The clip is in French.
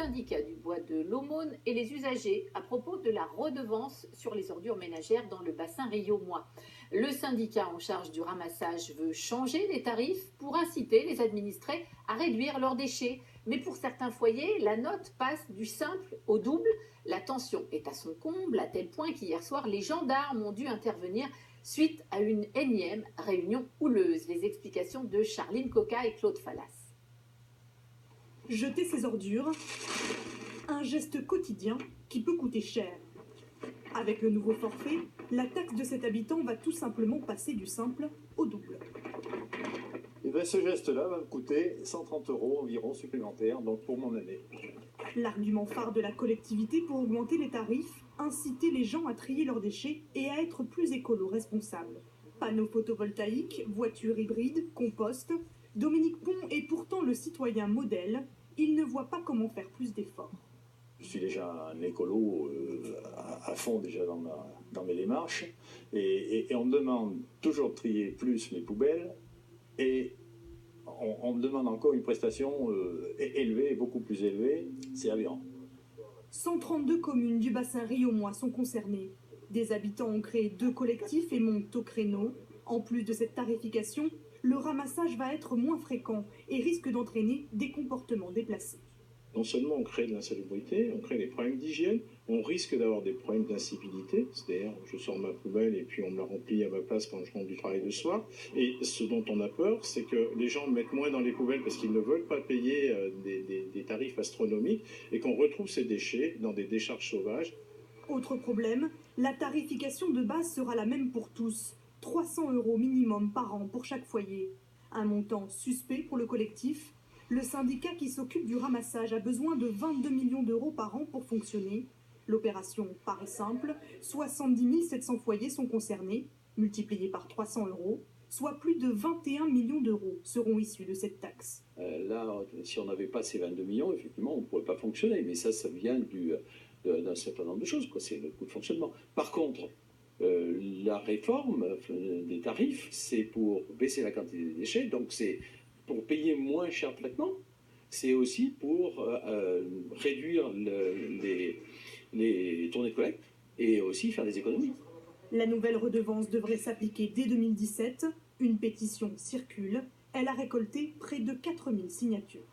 syndicat du bois de l'Aumône et les usagers à propos de la redevance sur les ordures ménagères dans le bassin Rio-Moi. Le syndicat en charge du ramassage veut changer les tarifs pour inciter les administrés à réduire leurs déchets. Mais pour certains foyers, la note passe du simple au double. La tension est à son comble, à tel point qu'hier soir, les gendarmes ont dû intervenir suite à une énième réunion houleuse. Les explications de Charline Coca et Claude Fallas. Jeter ses ordures, un geste quotidien qui peut coûter cher. Avec le nouveau forfait, la taxe de cet habitant va tout simplement passer du simple au double. Et bien ce geste-là va me coûter 130 € environ supplémentaires, donc pour mon année. L'argument phare de la collectivité pour augmenter les tarifs, inciter les gens à trier leurs déchets et à être plus écolo-responsables. Panneaux photovoltaïques, voitures hybrides, compost. Dominique Pont est pourtant le citoyen modèle. Il ne voit pas comment faire plus d'efforts. Je suis déjà un écolo à fond déjà dans mes démarches. Et on me demande toujours de trier plus mes poubelles. Et on me demande encore une prestation élevée, beaucoup plus élevée. C'est aberrant. 132 communes du bassin Rio-Moi sont concernées. Des habitants ont créé 2 collectifs et montent au créneau. En plus de cette tarification, le ramassage va être moins fréquent et risque d'entraîner des comportements déplacés. Non seulement on crée de l'insalubrité, on crée des problèmes d'hygiène, on risque d'avoir des problèmes d'incivilité, c'est-à-dire je sors ma poubelle et puis on me la remplit à ma place quand je rentre du travail le soir. Et ce dont on a peur, c'est que les gens mettent moins dans les poubelles parce qu'ils ne veulent pas payer des tarifs astronomiques et qu'on retrouve ces déchets dans des décharges sauvages. Autre problème, la tarification de base sera la même pour tous. 300 € minimum par an pour chaque foyer. Un montant suspect pour le collectif. Le syndicat qui s'occupe du ramassage a besoin de 22 millions d'euros par an pour fonctionner. L'opération paraît simple. 70 700 foyers sont concernés, multipliés par 300 €, soit plus de 21 millions d'euros seront issus de cette taxe. Là, si on n'avait pas ces 22 millions, effectivement, on ne pourrait pas fonctionner. Mais ça vient d'un certain nombre de choses, quoi. C'est le coût de fonctionnement. Par contre, la réforme des tarifs, c'est pour baisser la quantité des déchets, donc c'est pour payer moins cher le traitement, c'est aussi pour réduire les tournées de collecte et aussi faire des économies. La nouvelle redevance devrait s'appliquer dès 2017. Une pétition circule. Elle a récolté près de 4000 signatures.